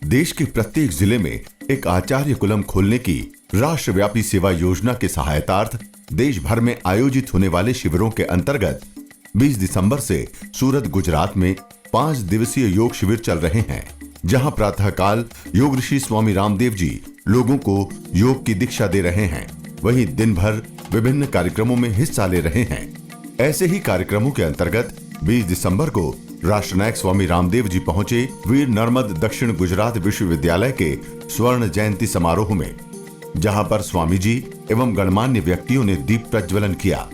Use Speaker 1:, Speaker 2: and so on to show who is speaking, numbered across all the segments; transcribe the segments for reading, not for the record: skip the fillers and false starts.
Speaker 1: देश के प्रत्येक जिले में एक आचार्य कुलम खोलने की राष्ट्रव्यापी सेवा योजना के सहायतार्थ देश भर में आयोजित होने वाले शिविरों के अंतर्गत 20 दिसंबर से सूरत, गुजरात में 5 दिवसीय योग शिविर चल रहे हैं, जहां प्रातःकाल योग ऋषि स्वामी रामदेव जी लोगों को योग की दीक्षा दे रहे हैं। वहीं दिन भर विभिन्न कार्यक्रमों में हिस्सा ले रहे हैं। ऐसे ही कार्यक्रमों के अंतर्गत 20 दिसंबर को राष्ट्रनायक स्वामी रामदेव जी पहुंचे वीर नर्मद दक्षिण गुजरात विश्वविद्यालय के स्वर्ण जयंती समारोह में, जहां पर स्वामी जी एवं गणमान्य व्यक्तियों ने दीप प्रज्वलन किया।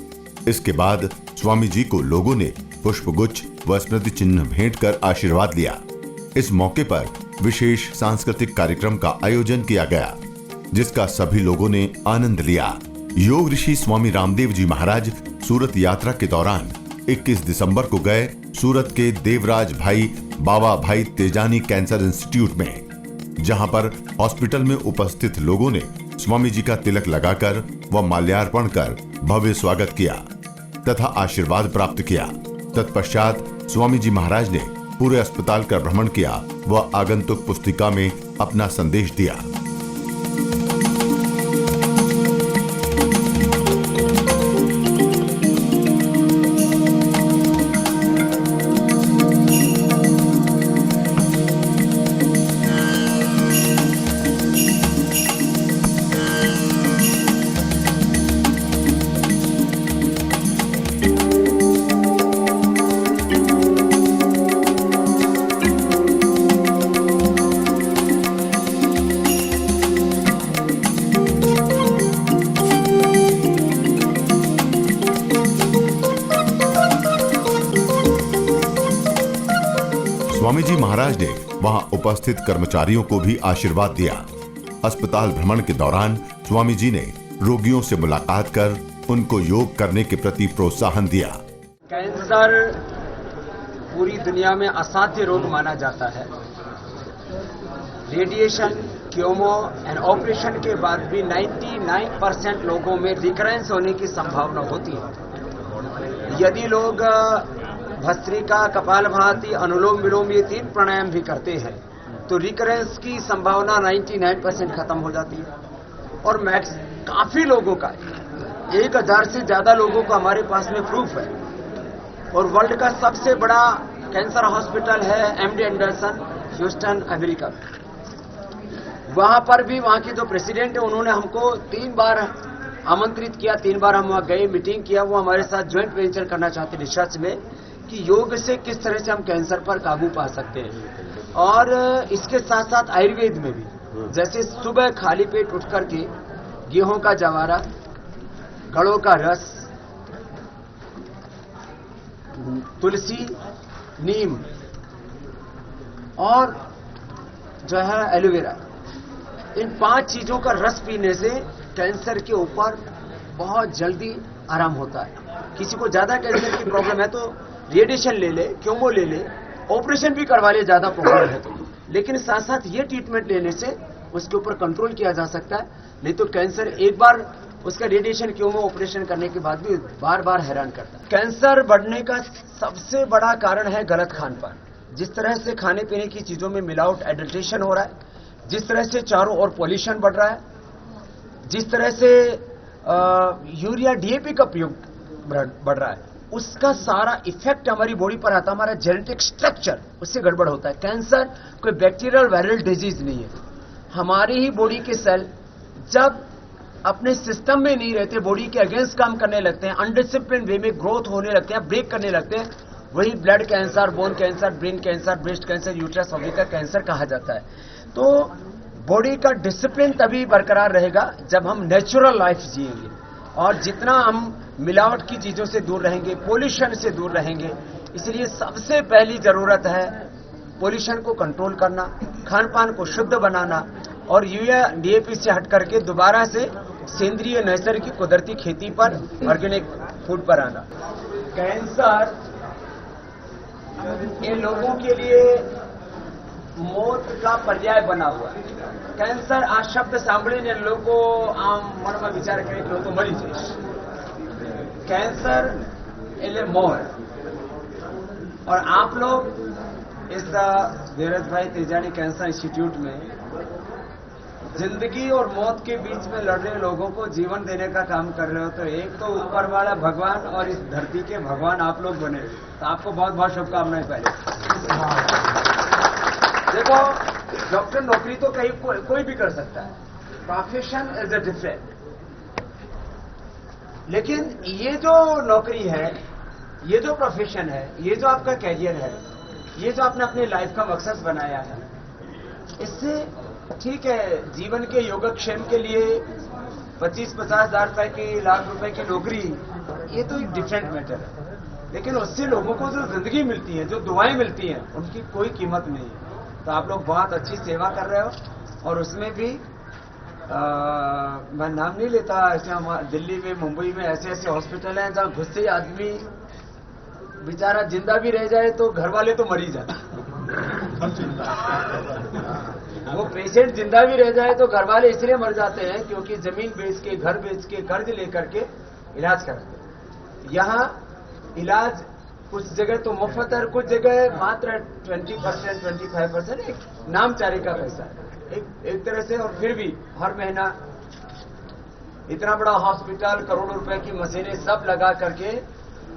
Speaker 1: इसके बाद स्वामी जी को लोगों ने पुष्पगुच्छ व स्मृति चिन्ह भेंट कर आशीर्वाद लिया। इस मौके पर विशेष सांस्कृतिक कार्यक्रम का आयोजन किया गया, जिसका सभी लोगों ने आनंद लिया। योग ऋषि स्वामी रामदेव जी महाराज सूरत यात्रा के दौरान 21 दिसंबर को गए सूरत के देवराज भाई बाबा भाई तेजानी कैंसर इंस्टीट्यूट में, जहां पर हॉस्पिटल में उपस्थित लोगों ने स्वामी जी का तिलक लगाकर व माल्यार्पण कर भव्य स्वागत किया तथा आशीर्वाद प्राप्त किया। तत्पश्चात स्वामी जी महाराज ने पूरे अस्पताल का भ्रमण किया व आगंतुक पुस्तिका में अपना संदेश दिया। स्वामी जी महाराज ने वहां उपस्थित कर्मचारियों को भी आशीर्वाद दिया। अस्पताल भ्रमण के दौरान स्वामी जी ने रोगियों से मुलाकात कर उनको योग करने के प्रति प्रोत्साहन दिया।
Speaker 2: कैंसर पूरी दुनिया में असाध्य रोग माना जाता है। रेडिएशन, कीमो एंड ऑपरेशन के बाद भी 99% लोगों में रिकरेंस होने की संभावना होती है। यदि लोग भस्त्रिका, कपालभाति, अनुलोम विलोम ये 3 प्राणायाम भी करते हैं तो रिकरेंस की संभावना 99% खत्म हो जाती है। और काफी लोगों का 1000 से ज्यादा लोगों का हमारे पास में प्रूफ है। और वर्ल्ड का सबसे बड़ा कैंसर हॉस्पिटल है MD एंडरसन, ह्यूस्टन, अमेरिका। वहां पर भी वहां के जो प्रेसिडेंट है उन्होंने हमको 3 बार आमंत्रित किया, 3 बार हम वहां गए, मीटिंग किया। वो हमारे साथ ज्वाइंट वेंचर करना चाहते रिसर्च में कि योग से किस तरह से हम कैंसर पर काबू पा सकते हैं। और इसके साथ साथ आयुर्वेद में भी, जैसे सुबह खाली पेट उठ करके गेहूं का जवारा, गड़ों का रस, तुलसी, नीम और जो है एलोवेरा, इन 5 चीजों का रस पीने से कैंसर के ऊपर बहुत जल्दी आराम होता है। किसी को ज्यादा कैंसर की प्रॉब्लम है तो रेडिएशन ले ले, कीमो ले ले, ऑपरेशन भी करवा ले ज्यादा प्रॉब्लम है तो, लेकिन साथ साथ ये ट्रीटमेंट लेने से उसके ऊपर कंट्रोल किया जा सकता है। नहीं तो कैंसर एक बार उसका रेडिएशन, कीमो, ऑपरेशन करने के बाद भी बार बार हैरान करता है। कैंसर बढ़ने का सबसे बड़ा कारण है गलत खान पान। जिस तरह से खाने पीने की चीजों में मिलावट, एडल्ट्रेशन हो रहा है, जिस तरह से चारों ओर पॉल्यूशन बढ़ रहा है, जिस तरह से यूरिया, DAP का प्रयोग बढ़ रहा है, उसका सारा इफेक्ट हमारी बॉडी पर आता है। हमारा जेनेटिक स्ट्रक्चर उससे गड़बड़ होता है। कैंसर कोई बैक्टीरियल वायरल डिजीज नहीं है। हमारी ही बॉडी के सेल जब अपने सिस्टम में नहीं रहते, बॉडी के अगेंस्ट काम करने लगते हैं, अनडिसिप्लिन वे में ग्रोथ होने लगते हैं, ब्रेक करने लगते हैं, वही blood cancer, bone cancer, brain cancer, breast cancer, uterus ovary cancer कहा जाता है। तो बॉडी का डिसिप्लिन तभी बरकरार रहेगा जब हम नेचुरल लाइफ जिएंगे, और जितना हम मिलावट की चीजों से दूर रहेंगे, पोल्यूशन से दूर रहेंगे। इसलिए सबसे पहली जरूरत है पोल्यूशन को कंट्रोल करना, खान पान को शुद्ध बनाना और यूरिया, DAP से हट करके दोबारा से सेंद्रीय, नैसर्गिक, कुदरती खेती पर, ऑर्गेनिक फूड पर आना। कैंसर इन लोगों के लिए मौत का पर्याय बना हुआ है। कैंसर आ शब्द सांभळीने લોકો આમ મનમાં વિચાર કરે કે લોકો મરી જઈશ। कैंसर એટલે મોત। और आप लोग इस धीरज भाई तेजानी कैंसर इंस्टीट्यूट में जिंदगी और मौत के बीच में लड़ रहे लोगों को जीवन देने का काम कर रहे हो, तो एक तो ऊपर वाला भगवान और इस धरती के भगवान आप लोग बने, तो आपको बहुत बहुत शुभकामनाएं। पहले देखो, डॉक्टर नौकरी तो कहीं कोई भी कर सकता है, प्रोफेशन इज अ डिफरेंट, लेकिन ये जो नौकरी है, ये जो प्रोफेशन है, ये जो आपका कैरियर है, ये जो आपने अपनी लाइफ का मकसद बनाया है, इससे ठीक है जीवन के योगक्षेम के लिए 25-50 हज़ार रुपए की, लाख रुपए की नौकरी, ये तो एक डिफरेंट मैटर है, लेकिन उससे लोगों को जो जिंदगी मिलती है, जो दुआएं मिलती हैं, उनकी कोई कीमत नहीं है। तो आप लोग बहुत अच्छी सेवा कर रहे हो, और उसमें भी मैं नाम नहीं लेता, ऐसे दिल्ली में, मुंबई में ऐसे ऐसे हॉस्पिटल हैं जहां घुसते ही आदमी बेचारा जिंदा भी रह जाए तो घर वाले तो मर ही जाते, वो पेशेंट जिंदा भी रह जाए तो घर वाले इसलिए मर जाते हैं क्योंकि जमीन बेच के, घर बेच के, कर्ज लेकर के इलाज कराते हैं। यहाँ इलाज कुछ जगह तो मुफ्त है, कुछ जगह मात्र 20%, 25%, एक नामचारे का पैसा है एक तरह से। और फिर भी हर महीना इतना बड़ा हॉस्पिटल, करोड़ों रुपए की मशीनें सब लगा करके,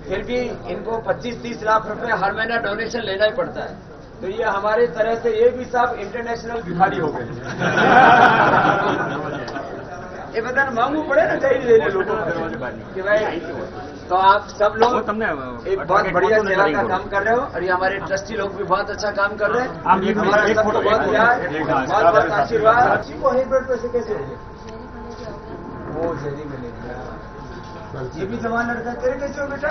Speaker 2: फिर भी इनको 25-30 लाख रुपए हर महीना डोनेशन लेना ही पड़ता है। तो ये हमारे तरह से ये भी सब इंटरनेशनल भिखारी हो गए। ये बताना मांगू पड़े ना, चाहिए देने लोगों को कि भाई, तो आप सब लोग एक बहुत बढ़िया सेवा का काम कर रहे हो, और ये हमारे ट्रस्टी लोग भी बहुत अच्छा काम कर रहे हैं। हमारा सबको बहुत प्यार, बहुत बहुत आशीर्वाद। किसी को हाई ब्लड प्रेशर कैसे हो गया? वो जेरी में ले लिया। ये भी जवान लड़का, तेरे कैसे हो बेटा?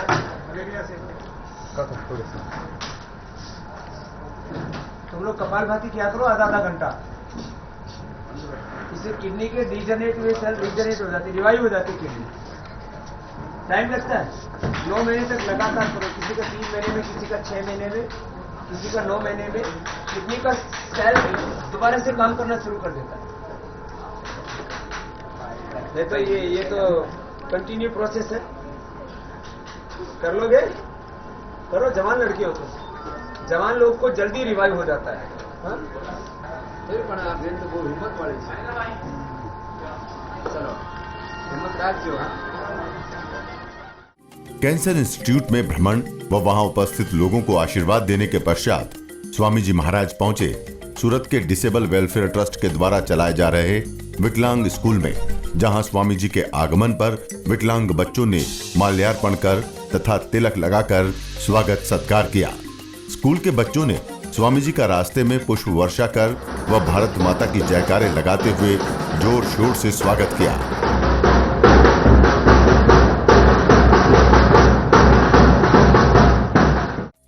Speaker 2: तुम लोग कपालभाति किया करो आधा घंटा, इससे किडनी के डीजनरेट हुए सेल रीजनरेट हो जाती, रिवाइव हो जाती किडनी। टाइम लगता है, 9 महीने तक लगातार करो, किसी का 3 महीने में, किसी का 6 महीने में, किसी का 9 महीने में किडनी का सेल दोबारा से काम करना शुरू कर देता है। तो ये तो कंटिन्यू प्रोसेस है, कर लोगे? करो, जवान लड़की हो तो, जवान लोग को जल्दी रिवाइव हो जाता है। हाँ? फिर बना वो हिम्मत वाले, चलो हिम्मत रखियो।
Speaker 1: कैंसर इंस्टीट्यूट में भ्रमण व वहां उपस्थित लोगों को आशीर्वाद देने के पश्चात स्वामी जी महाराज पहुंचे सूरत के डिसेबल वेलफेयर ट्रस्ट के द्वारा चलाए जा रहे विकलांग स्कूल में, जहां स्वामी जी के आगमन पर विकलांग बच्चों ने माल्यार्पण कर तथा तिलक लगाकर स्वागत सत्कार किया। स्कूल के बच्चों ने स्वामी जी का रास्ते में पुष्प वर्षा कर व भारत माता की जयकारे लगाते हुए जोर शोर से स्वागत किया।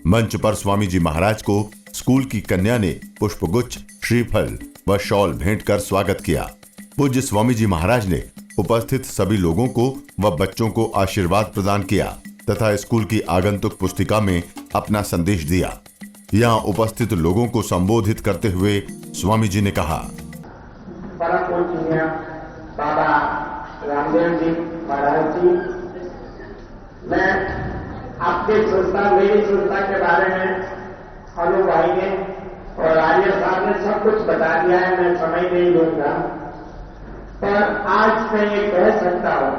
Speaker 1: मंच पर स्वामी जी महाराज को स्कूल की कन्या ने पुष्पगुच्छ, श्रीफल व शॉल भेंट कर स्वागत किया। पूज्य स्वामी जी महाराज ने उपस्थित सभी लोगों को व बच्चों को आशीर्वाद प्रदान किया तथा स्कूल की आगंतुक पुस्तिका में अपना संदेश दिया। यहाँ उपस्थित लोगों को संबोधित करते हुए स्वामी जी ने कहा,
Speaker 3: परम पूजनीय बाबा रामदेव जी महाराज जी, मैं आपके संस्था, मेरी संस्था के बारे में अनु भाई ने और आर्य साहब ने सब कुछ बता दिया है, मैं समय नहीं लूंगा, पर आज मैं ये कह सकता हूं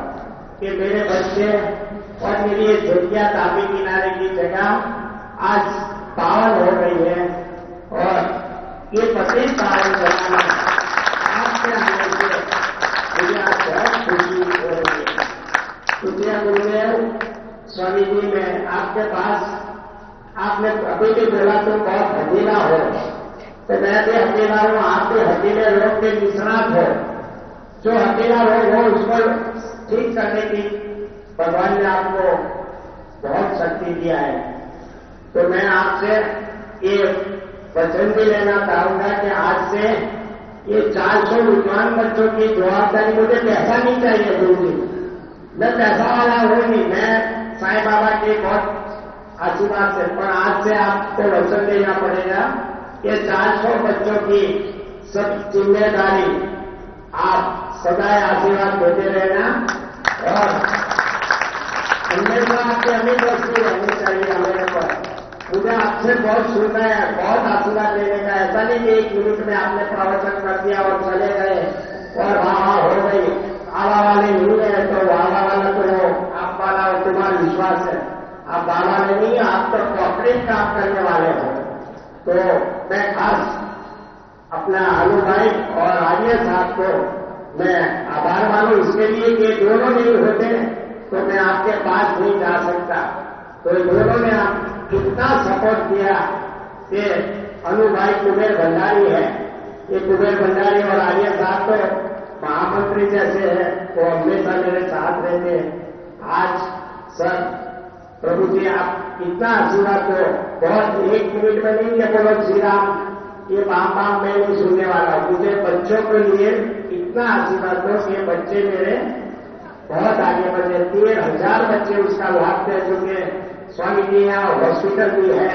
Speaker 3: कि मेरे बच्चे और मेरी ये झुग्गिया तापी किनारे की जगह आज पावन हो गई है, और ये प्रत्येक पावन करना आपके आने से मुझे आज बहुत खुशी हो रही है। शुक्रिया गुरुदेव। स्वामी जी, मैं आपके पास, आपने अभी भी बोला तुम बहुत हकीला हो, तो मैं भी हकीला हूं, आप भी हकीले लोग के निष्णात हो। जो हकीला लोग हो उसको ठीक करने की भगवान ने आपको बहुत शक्ति दिया है। तो मैं आपसे ये वचन भी लेना चाहूंगा कि आज से ये 400 विद्वान बच्चों की जवाबदारी, मुझे पैसा नहीं चाहिए गुरु जी, मैं पैसा वाला हूं नहीं, मैं साईं बाबा के बहुत आशीर्वाद से, पर आज से आपको वचन देना पड़ेगा कि 400 बच्चों की सब जिम्मेदारी आप सदा आशीर्वाद देते रहना, और हमेशा आपके अमीर वस्तु रहनी चाहिए हमें पर। मुझे आपसे बहुत सुनना है, बहुत आशीर्वाद लेने का। ऐसा नहीं कि 1 मिनट में आपने प्रवचन कर दिया और चले गए और वाह हो गई। बाबा वाले नहीं है तो बाबा वाला तो आप वाला तुम्हारा विश्वास है। आप बाबा वाले नहीं है, आप तो कॉर्पोरेट काम करने वाले हो। तो मैं खास अपना आलू भाई और आर्य साहब को मैं आभार मानूं इसके लिए कि दोनों नहीं होते तो मैं आपके पास नहीं जा सकता। तो दोनों ने आप कितना सपोर्ट किया कि अनु भाई कुबेर भंडारी है। ये कुबेर भंडारी और आर्य साहब तो महामंत्री जैसे हैं, वो हमेशा मेरे साथ रहते हैं। आज सर प्रभु जी आप इतना आशीर्वाद दो, बहुत 1 मिनट में नहीं ये बोलो श्री राम, ये बाम मैं नहीं सुनने वाला हूं। मुझे बच्चों के लिए इतना आशीर्वाद दो कि ये बच्चे मेरे बहुत आगे बढ़े। 13,000 बच्चे उसका लाभ ले चुके। स्वामी जी यहाँ हॉस्पिटल भी है,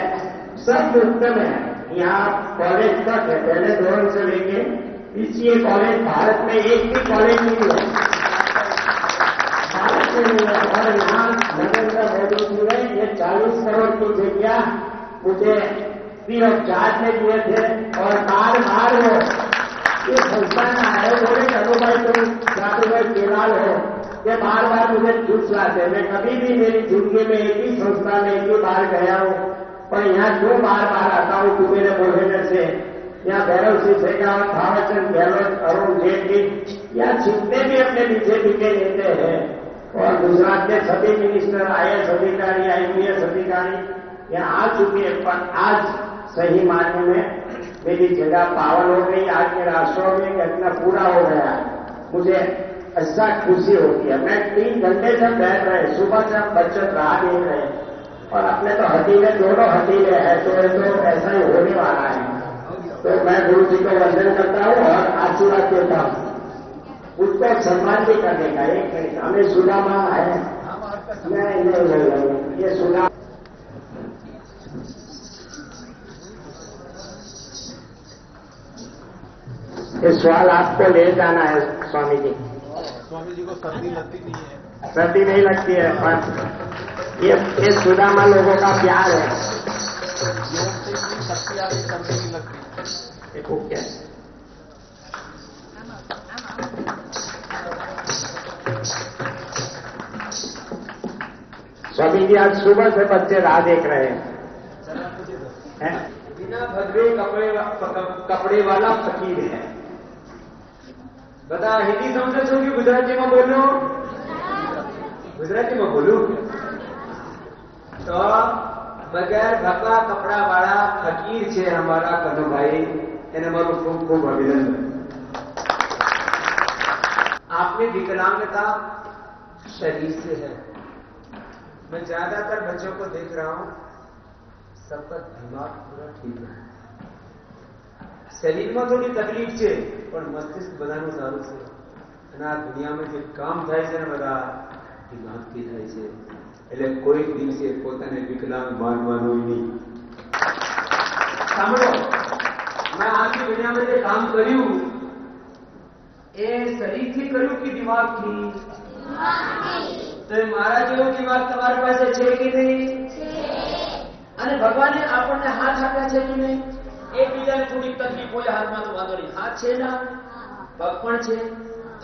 Speaker 3: सब मुफ्त में है। यहाँ कॉलेज तक है, पहले दौर से लेके बीसीए कॉलेज भारत में एक भी कॉलेज नहीं है, भारत में नहीं है। और यहाँ नरेंद्र मोदी जी ने ये 40 करोड़ की जगह मुझे फ्री ऑफ चार्ज में दिए थे और बार बार वो ये संस्थान आए बोले चलो भाई तुम जादूगर केलाल हो, ये बार बार मुझे झूठ लाते। मैं कभी भी मेरी जिंदगी में एक ही संस्था में एक ही बार गया हूं, पर यहाँ क्यों बार बार आता हूं कि मेरे बोलने से यहाँ भैरव सिंह शेखावत, थावरचंद गहलोत, अरुण जेटली यहाँ जितने भी अपने बीजेपी के नेता हैं और गुजरात के सभी मिनिस्टर, IAS अधिकारी, IPS अधिकारी यहाँ आ चुके हैं। पर आज सही मायने में मेरी जगह पावन हो गई। आज मेरा आश्रम में घटना पूरा हो गया, मुझे ऐसा खुशी होती है। मैं 3 घंटे से बैठ रहे, सुबह से हम बच्चे राह देख रहे और अपने तो हतीले दोनों हतीले हैं, तो ऐसा ही होने वाला है। तो मैं गुरु जी को वंदन करता हूँ और आशीर्वाद देता हूँ। उसको सम्मान भी करने का एक हमें सुदामा है, नहीं ये सुदामा ये सवाल आपको ले जाना है स्वामी जी।
Speaker 4: स्वामी जी को सर्दी लगती नहीं है।
Speaker 3: सर्दी नहीं लगती है, पर ये सुदामा लोगों का प्यार है।
Speaker 4: योग से इतनी शक्ति आ रही, सर्दी नहीं लगती।
Speaker 3: देखो क्या स्वामी जी आज सुबह से बच्चे राह देख रहे हैं।
Speaker 2: बिना भगवे कपड़े वाला फकीर है। બધા હિન્દી સમજો છો કે ગુજરાતીમાં બોલો? ગુજરાતીમાં બોલું તો બગેર ભગવા કપડા વાળા ફકીર છે हमारा કનુભાઈ, એને મારું ખૂબ ખૂબ અભિનંદન। आपने विकलांगता शरीर से है। मैं ज्यादातर बच्चों को देख रहा हूं, सबका दिमाग पूरा ठीक है। શરીરમાં થોડી તકલીફ છે પણ મસ્તિષ્ક બધાનું સારું છે અને આ દુનિયામાં જે કામ થાય છે ને બધા દિમાગથી થાય છે, એટલે કોઈ દિવસે પોતાને વિકલાંગ માનવાનું નહીં। સાંભળો, મેં આખી દુનિયામાં જે કામ કર્યું એ શરીરથી કર્યું કે દિમાગથી? તો એ મારા જેવો દિમાગ તમારી પાસે છે કે નહીં? અને ભગવાને આપણને હાથ આપ્યા છે કે નહીં? એકબીજાને થોડી તકલીફ હોય હાથમાં તો વાંધો નહીં, હાથ છે ને પગ પણ છે,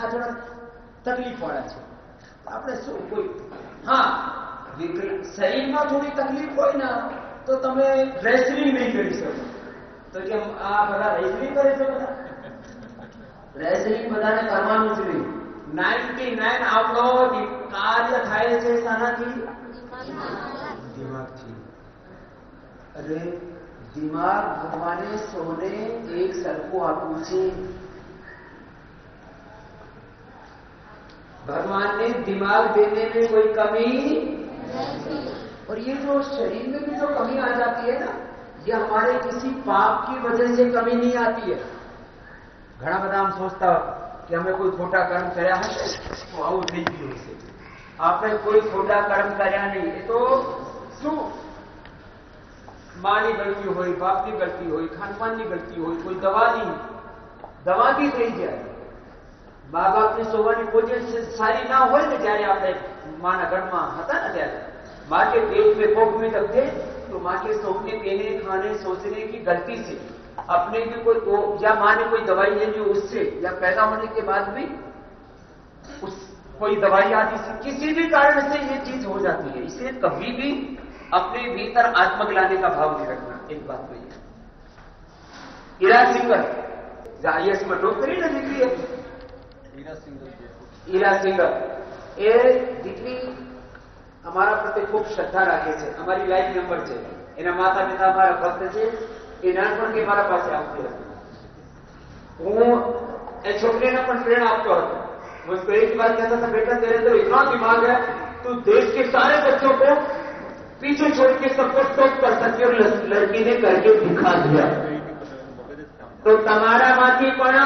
Speaker 2: આ થોડા તકલીફ વાળા છે, આપણે શું કોઈ હા શરીરમાં થોડી તકલીફ હોય ને તો તમે રેસલિંગ નહીં કરી શકો। તો કેમ આ બધા રેસલિંગ કરે છે? બધા રેસલિંગ બધાને કરવાનું જ નહીં। 99 આપણો કાર્ય થાય છે શાનાથી? દિમાગથી। અરે दिमाग भगवाने सोने एक सरखो आप्યું છે। भगवान ने दिमाग देने में कोई कमी नहीं। और ये जो शरीर में भी जो कमी आ जाती है ना, ये हमारे किसी पाप की वजह से कमी नहीं आती है। घना બધા हम सोचता कि हमें कोई खोटा कर्म કર્યા હશે તો આવું થઈ ગયું હશે। આપણે કોઈ ખોટા કર્મ કર્યા નહીં, એ તો શું माँ की गलती हो, बाप की गलती हो, खानपान की गलती हो, कोई दवा भी थी जाए। माँ बाप की सोवानी पोजीशन सारी ना हो, जયારે આપણે માના ઘરમાં હતા ને ત્યારે માँ के पेट में कोख में तक थे तो माँ के सोने पीने खाने सोचने की गलती से अपने भी कोई या माँ ने कोई दवाई ले ली उससे, या पैदा होने के बाद भी उस कोई दवाई आदि से किसी भी कारण से ये चीज हो जाती है। इसलिए कभी भी अपने भीतर आत्मग्लानि का भाव नहीं रखना। एक बात तो ये ईरा सिंगर आईएएस में नौकरी ना દીકરી હતી ઈરા સિંગર એ દીકરી અમારા પ્રત્યે ખૂબ શ્રદ્ધા રાખે છે, અમારી લાઈફ મેમ્બર છે, એના માતા પિતા અમારા ભક્ત છે, એ નાનપણથી મારા પાસે આવતી હતી। હું એ છોકરીને પણ પ્રેરણા આપતો હતો। मुझको एक बार कहता था, बेटा तेरे अंदर इतना दिमाग है, तू देश के सारे बच्चों को पीछे छोड़ के सबको टॉप कर सकती, और लड़की ने करके दिखा दिया। तो तमारा माथी पण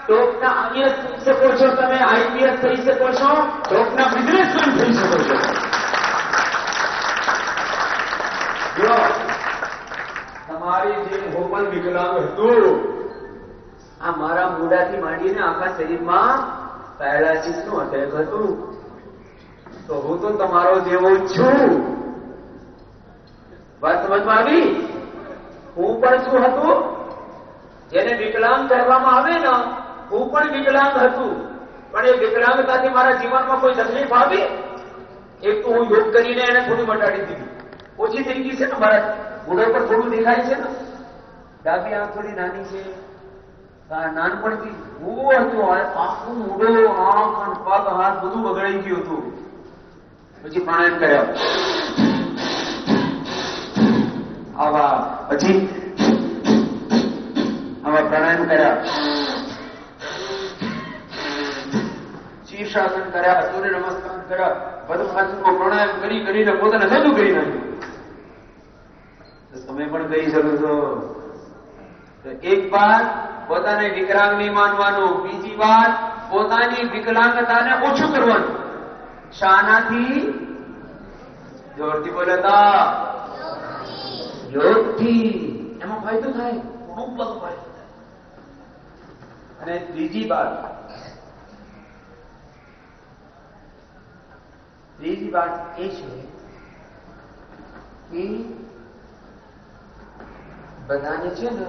Speaker 2: टॉपना आईएएस થઈ શકો છો, તમે આઈપીએસ થઈ શકો છો, ટોપના બિઝનેસમેન થઈ શકો છો। જો તમારી જે હોપન વિકલાંગ હતું, આ મારા મોઢાથી માંડીને આખા શરીરમાં પેરાલિસિસ નું અટેક હતું, તો હું તો તમારો જેવો છું। વાત સમજમાં આવી? હું પણ શું હતું? જેને વિકલાંગ કહેવામાં આવે ને, હું પણ વિકલાંગ હતું, પણ એ વિકલાંગતાથી મારા જીવનમાં કોઈ તકલીફ આવી? એક તો હું યોગ કરીને એને થોડી મટાડી દીધી, ઓછી થઈ ગઈ છે ને, મારા મોઢા પર થોડું દેખાય છે ને, ડાબી આંખ થોડી નાની છે। નાનપણથી હું હતું, આખું મોઢો આંખ અને પગ હાથ બધું બગડાઈ ગયું હતું। પછી પ્રાણાયામ કર્યા, આવા પછી આવા પ્રાણાયામ કર્યા, શીર્ષાસન કર્યા, સૂર્ય નમસ્કાર કર્યા, પદ્માસનમાં પ્રાણાયામ કરીને પોતાને સજ્જ કરી નાખ્યું। તમે પણ કરી શકો છો। તો એક બાર પોતાને વિકલાંગ નહીં માનવાનું, બીજી વાત પોતાની વિકલાંગતાને ઓછું કરવાનું। શાનાથી? જોરથી બોલો તો યોગથી। એમાં ફાયદો થાય, ખૂબ બધો ફાયદો થાય। અને ત્રીજી વાત એ છે કે બધાને છે ને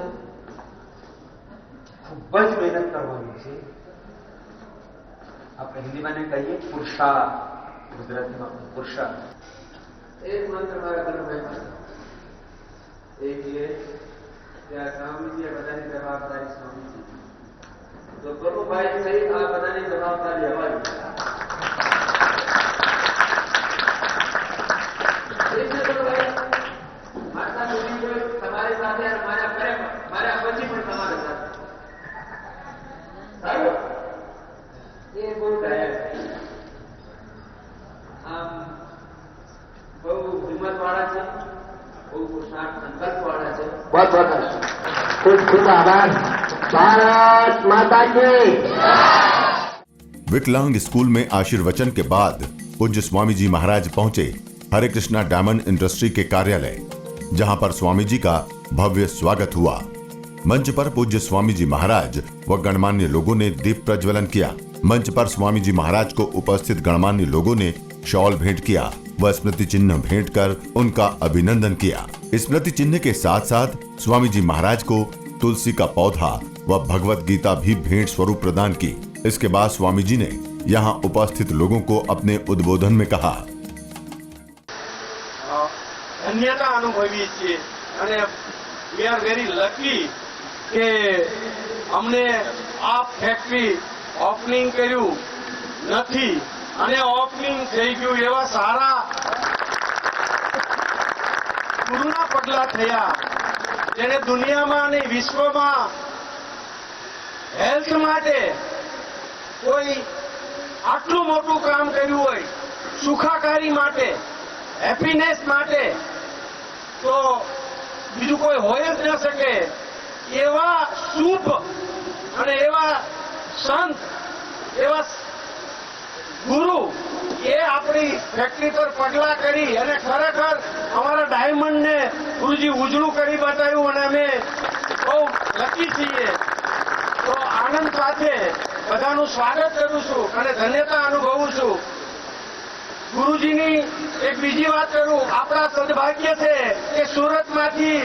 Speaker 2: ખૂબ જ મહેનત કરવાની છે। આપણે હિન્દીમાં કહીએ પુરુષાર્થ, ગુજરાતીમાં પુરુષાર્થ। એક મંત્ર મારા ઘરમાં એક છે, ત્યાં સ્વામીજી બધાની જવાબદારી સ્વામીજી, તો પ્રભુભાઈ સહિત આ બધાની જવાબદારી હવાઈ। માતા સુધી કોઈ તમારી સાથે અને મારા કરે, મારા પછી પણ તમારી સાથે। ये बहुत है, बहु हिम्मत वाला है, बहु पुरुषार्थ संकल्प वाला है। बहुत बहुत खूब खूब आभार। भारत माता की।
Speaker 1: विकलांग स्कूल में आशीर्वचन के बाद पूज्य स्वामी जी महाराज पहुंचे हरे कृष्णा डायमंड इंडस्ट्री के कार्यालय, जहां पर स्वामी जी का भव्य स्वागत हुआ। मंच पर पूज्य स्वामी जी महाराज व गणमान्य लोगों ने दीप प्रज्वलन किया। मंच पर स्वामी जी महाराज को उपस्थित गणमान्य लोगों ने शॉल भेंट किया व स्मृति चिन्ह भेंट कर उनका अभिनंदन किया। स्मृति चिन्ह के साथ साथ स्वामी जी महाराज को तुलसी का पौधा व भगवत गीता भी भेंट स्वरूप प्रदान की। इसके बाद स्वामी जी ने यहाँ उपस्थित लोगों को अपने उद्बोधन में कहा,
Speaker 5: धन्यता अनुभवी छे અને वी आर वेरी लकी કે અમને આ ફેક્ટરી ઓપનિંગ કર્યું નથી અને ઓપનિંગ થઈ ગયું એવા સારા ગુરુના પગલા થયા, જેને દુનિયામાં અને વિશ્વમાં હેલ્થ માટે કોઈ આટલું મોટું કામ કર્યું હોય, સુખાકારી માટે, હેપીનેસ માટે, તો બીજું કોઈ હોય જ ન શકે। એવા શુભ અને એવા સંત, એવા ગુરુ એ આપણી ફેક્ટરી પર પગલા કરી અને ખરેખર અમારા ડાયમંડને ગુરુજી ઉજળું કરી બતાવ્યું અને અમે બહુ લકી છીએ। તો આનંદ સાથે બધાનું સ્વાગત કરું છું અને ધન્યતા અનુભવું છું। ગુરુજીની એક બીજી વાત કરું, આપણા સદભાગ્ય છે કે સુરતમાંથી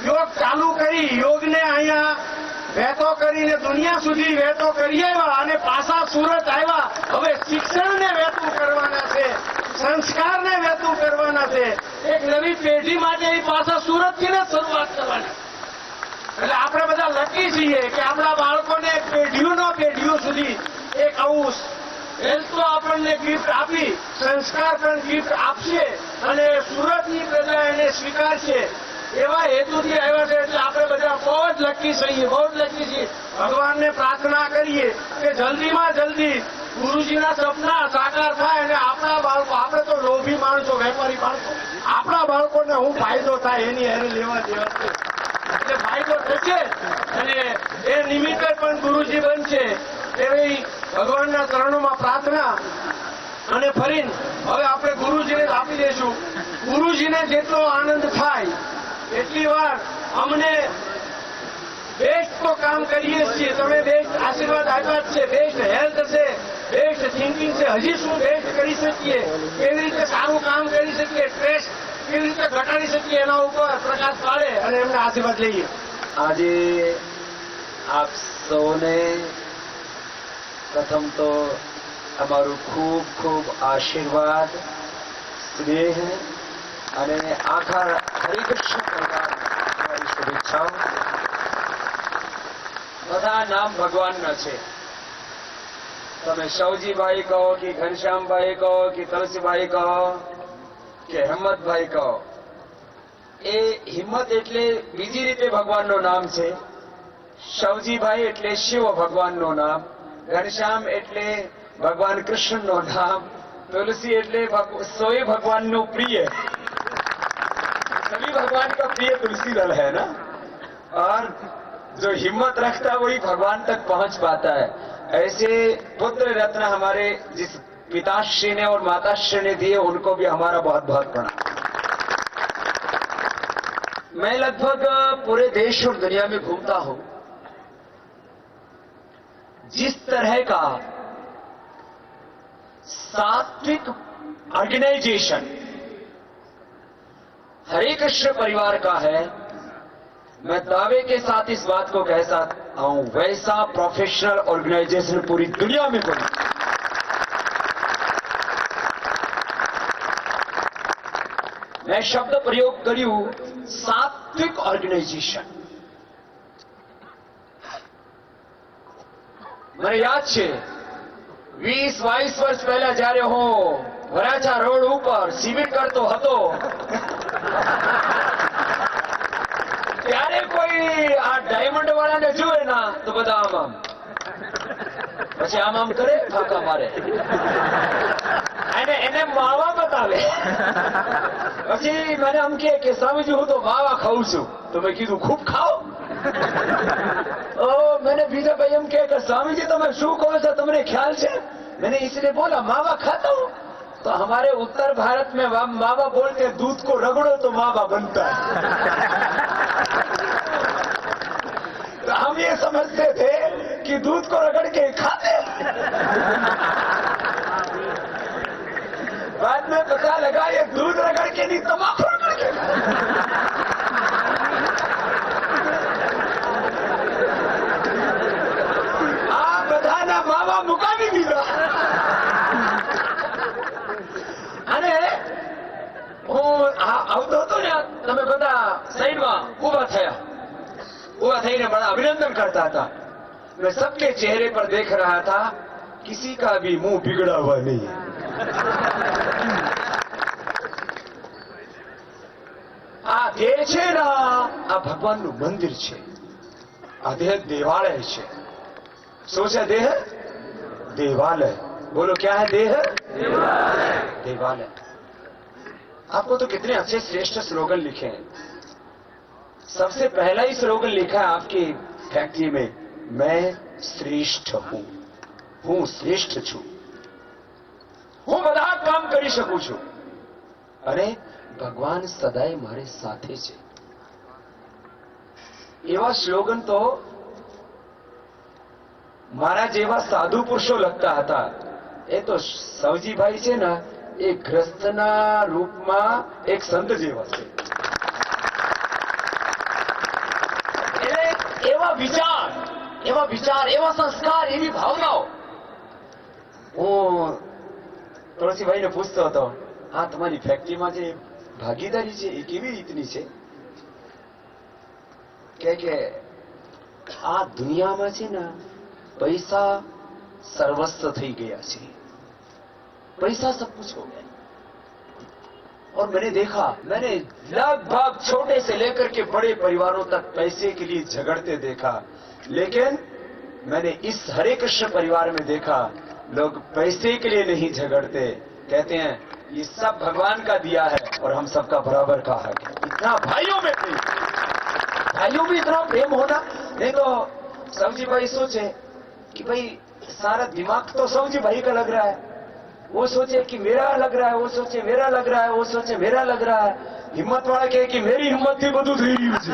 Speaker 5: યોગ ચાલુ કરી, યોગને અહીંયા વહેતો કરીને દુનિયા સુધી વહેતો કરી આવ્યા અને પાછા સુરત આવ્યા. હવે શિક્ષણને વહેતું કરવાના છે, સંસ્કારને વહેતું કરવાના છે. એક નવી પેઢી માટે એ પાછા સુરતથી જ શરૂઆત કરવાની. એટલે આપણે બધા લકી છીએ કે આપણા બાળકોને પેઢીઓ સુધી એક આવું હેલ્થ તો આપણને ગિફ્ટ આપી, સંસ્કાર પણ ગિફ્ટ આપશે અને સુરતની પ્રજા એને સ્વીકારશે. એવા હેતુથી આવ્યા છે. એટલે આપણે બધા બહુ જ લકી છીએ, બહુ જ લકી છીએ. ભગવાનને પ્રાર્થના કરીએ કે જલ્દીમાં જલ્દી ગુરુજીના સપના સાકાર થાય અને આપણા બાળકો, આપણે તો લોભી માણસો, વેપારી માણસો, આપણા બાળકોને હું ફાયદો થાય એની હારે લેવા દેવા છે. એટલે ફાયદો થશે અને એ નિમિત્તે પણ ગુરુજી બનશે એવી ભગવાનના ચરણોમાં પ્રાર્થના. અને ફરીને હવે આપણે ગુરુજીને જ આપી દઈશું. ગુરુજીને જેટલો આનંદ થાય એટલી વાર અમને બેસ્ટ તો કામ કરીએ છીએ. તમે બેસ્ટ આશીર્વાદ આપ્યા જ છે, બેસ્ટ હેલ્થ છે, બેસ્ટ થિંકિંગ છે. હજી શું બેસ્ટ કરી શકીએ, કેવી રીતે સારું કામ કરી શકીએ, સ્ટ્રેસ કેવી રીતે ઘટાડી શકીએ, એના ઉપર પ્રકાશ પાડે અને એમને આશીર્વાદ લઈએ.
Speaker 6: આજે આપ સૌને પ્રથમ તો અમારું ખૂબ ખૂબ આશીર્વાદ, સ્નેહ અને આખા હરિકૃષ્ણ પરિવારની શુભેચ્છાઓ. બધા નામ ભગવાનના છે. તમે શવજીભાઈ કહો કે ઘનશ્યામભાઈ કહો કે તુલસીભાઈ કહો કે હિંમતભાઈ કહો, એ હિંમત એટલે બીજી રીતે ભગવાનનું નામ છે. શવજીભાઈ એટલે શિવ ભગવાનનું નામ, ઘનશ્યામ એટલે ભગવાન કૃષ્ણનું નામ, तुलसी એટલે सोए भगवान नो प्रिय, सभी भगवान का प्रिय तुलसी दल है ना. और जो हिम्मत रखता है वही भगवान तक पहुंच पाता है. ऐसे पुत्र रत्न हमारे जिस पिताश्री ने और माताश्री ने दिए, उनको भी हमारा बहुत बहुत प्रणाम. मैं लगभग पूरे देश और दुनिया में घूमता हूं. जिस तरह का सात्विक ऑर्गेनाइजेशन हरे कृष्ण परिवार का है, मैं दावे के साथ इस बात को कह सकता हूं, वैसा प्रोफेशनल ऑर्गेनाइजेशन पूरी दुनिया में कोई. मैं शब्द प्रयोग કર્યું સાત્વિક ઓર્ગેનાઇઝેશન. મને યાદ છે 20-22 વર્ષ પહેલા જ્યારે હું વરાછા રોડ ઉપર શિબિર કરતો હતો, ત્યારે કોઈ આ ડાયમંડ વાળાને જોવે ના તો બધા આમ આમ, પછી આમ આમ કરે, ફાંકા મારે અને એને માવા બતાવે. પછી મને આમ કે સ્વામીજી હું તો માવા ખાઉં છું. તો મેં કીધું ખૂબ ખાઓ. मैंने बीजा भाई हम क्या स्वामी जी तुम्हें शू कहो છો, તમને ख्याल છે? मैंने इसलिए बोला मावा खाता हूं. तो हमारे उत्तर भारत में मावा बोलते हैं दूध को रगड़ो तो मावा बनता है. तो हम ये समझते थे कि दूध को रगड़ के खाते. बाद में पता लगा ये दूध रगड़ के नहीं, तम्बाकू रगड़ के. માવા મુકાવી દીધા. અને હું આવતો હતો ને, તમે બધા સાઈડમાં ઉભા થઈને बड़ा अभिनंदन करता था. मैं सबके चेहरे पर देख रहा था, किसी का भी मुंह बिगड़ा हुआ नहीं है. આ દેહ છે ને, આ ભગવાનનું મંદિર છે. આ દેહ દેવાલય છે. શું છે દેહ? देवालय. बोलो क्या है देह? देवालय. आपको तो कितने अच्छे श्रेष्ठ स्लोगन लिखे हैं. सबसे पहला ही स्लोगन लिखा है आपकी फैक्ट्री में, मैं श्रेष्ठ हूं, હું શ્રેષ્ઠ છું, હું બધા કામ કરી શકું છું અને ભગવાન સદાય મારી સાથે છે. એવા સ્લોગન તો મારા જેવા સાધુ પુરુષો લખતા હતા. એ તો સવજીભાઈ છે ને, એ ગ્રસ્તના રૂપમાં એક સંત જેવા છે. એટલે એવા વિચાર, એવા સંસ્કાર, એવી ભાવનાઓ. હું તુલસીભાઈને પૂછતો હતો, આ તમારી ફેક્ટરીમાં જે ભાગીદારી છે એ કેવી રીતની છે? કે આ દુનિયામાં છે ને पैसा सर्वस्व થઈ ગયા છે. पैसा सब कुछ हो गया. और मैंने देखा, मैंने लगभग छोटे से लेकर के बड़े परिवारों तक पैसे के लिए झगड़ते देखा, लेकिन मैंने इस हरे कृष्ण परिवार में देखा लोग पैसे के लिए नहीं झगड़ते. कहते हैं ये सब भगवान का दिया है और हम सबका बराबर का हक है. इतना भाइयों में इतना प्रेम होना. नहीं तो सब्जी भाई सोचे कि भाई सारा दिमाग तो सब्जी भाई का लग रहा है, वो सोचे कि मेरा लग रहा है, वो सोचे मेरा लग रहा है, वो सोचे मेरा लग रहा है. हिम्मत वाला कहे कि मेरी हिम्मत थी બધું થઈ રહ્યું છે.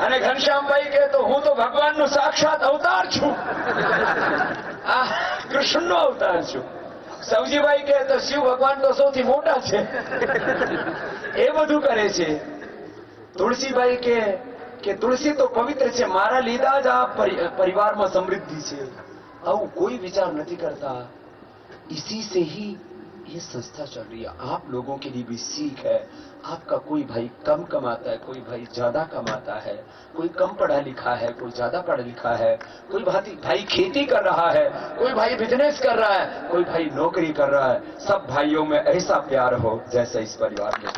Speaker 6: અને ઘનશ્યામભાઈ કહે તો હું તો ભગવાનનો સાક્ષાત અવતાર છું, આ કૃષ્ણનો અવતાર છું. સવજીભાઈ કહે તો શિવ ભગવાન તો સૌથી મોટા છે. એ બધું કરે છે. તુલસીભાઈ કહે કે તુલસી તો પવિત્ર છે, મારા લીધા જ આ પરિવારમાં સમૃદ્ધિ છે. આવું કોઈ વિચાર નથી करता. इसी से ही ये संस्था चल रही है. आप लोगों के लिए भी सीख है. आपका कोई भाई कम कमाता है, कोई भाई ज्यादा कमाता है, कोई कम पढ़ा लिखा है, कोई ज्यादा पढ़ा लिखा है, कोई भाई खेती कर रहा है, कोई भाई बिजनेस कर रहा है, कोई भाई नौकरी कर रहा है. सब भाइयों में ऐसा प्यार हो जैसा इस परिवार में.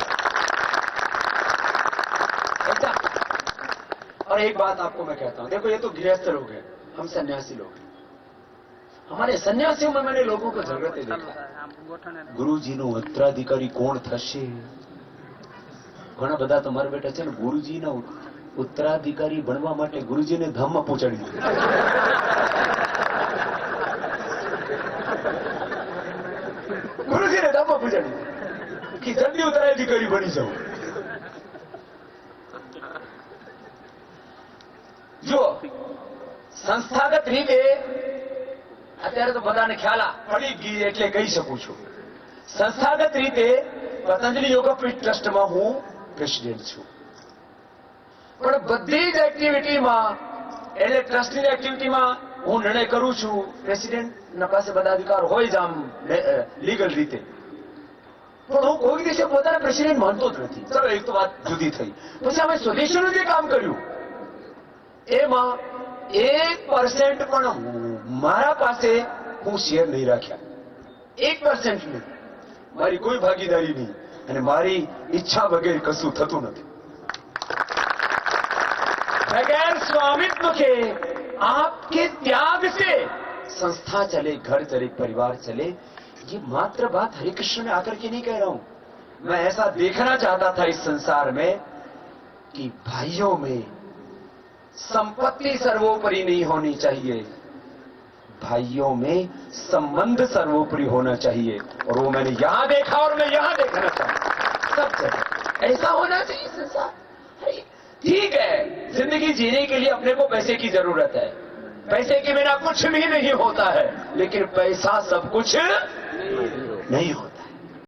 Speaker 6: और एक बात आपको मैं कहता हूं, देखो ये तो गृहस्थ लोग हैं, हम सन्यासी लोग हैं. हमारे सन्यासियों में मैंने लोगों को झगड़ते देखा. गुरुजीનો ઉત્તરાધિકારી કોણ થશે? ઘણા બધા તમારા બેટા છે ને ગુરુજીના ઉત્તરાધિકારી બનવા માટે ગુરુજીને ધામમાં પહોંચાડી દીધા. ગુરુજીને ધામમાં પહોંચાડી દીધા કે જલ્દી ઉત્તરાધિકારી બની જાઓ. જો સંસ્થાગત રીતે અત્યારે તો બધાને ખ્યાલ પડી ગઈ એટલે કહી શકું છું, સંસ્થાગત રીતે પતંજલિ યોગપીઠ ટ્રસ્ટમાં હું પ્રેસિડેન્ટ છું. પણ બધી જ એક્ટિવિટીમાં એટલે ટ્રસ્ટની એક્ટિવિટીમાં હું નિર્ણય કરું છું. પ્રેસિડેન્ટના પાસે બધા અધિકાર હોય જ આમ લીગલ રીતે, પણ હું કોઈ દિવસે પોતાને પ્રેસિડેન્ટ માનતો જ નથી. ચલો એક તો વાત જુદી થઈ. પછી અમે સ્વદેશીનું જે કામ કર્યું એમાં 1% પણ મારા પાસે હું શેર નહીં રાખ્યા. 1% નહીં, મારી કોઈ ભાગીદારી નહીં, અને મારી ઈચ્છા વગેરે કશું થતું નથી. बगैर स्वामित्व के आपके त्याग से संस्था चले, घर चले, परिवार चले. ये मात्र बात हरे कृष्ण में आकर के नहीं कह रहा हूं. मैं ऐसा देखना चाहता था इस संसार में कि भाइयों में संपत्ति सर्वोपरि नहीं होनी चाहिए, भाइयों में संबंध सर्वोपरि होना चाहिए. और वो मैंने यहां देखा और मैं यहां देखना चाहता हूं. सब जगह ऐसा होना चाहिए संसार. ठीक है, जिंदगी जीने के लिए अपने को पैसे की जरूरत है, पैसे के बिना कुछ भी नहीं होता है, लेकिन पैसा सब कुछ नहीं होता.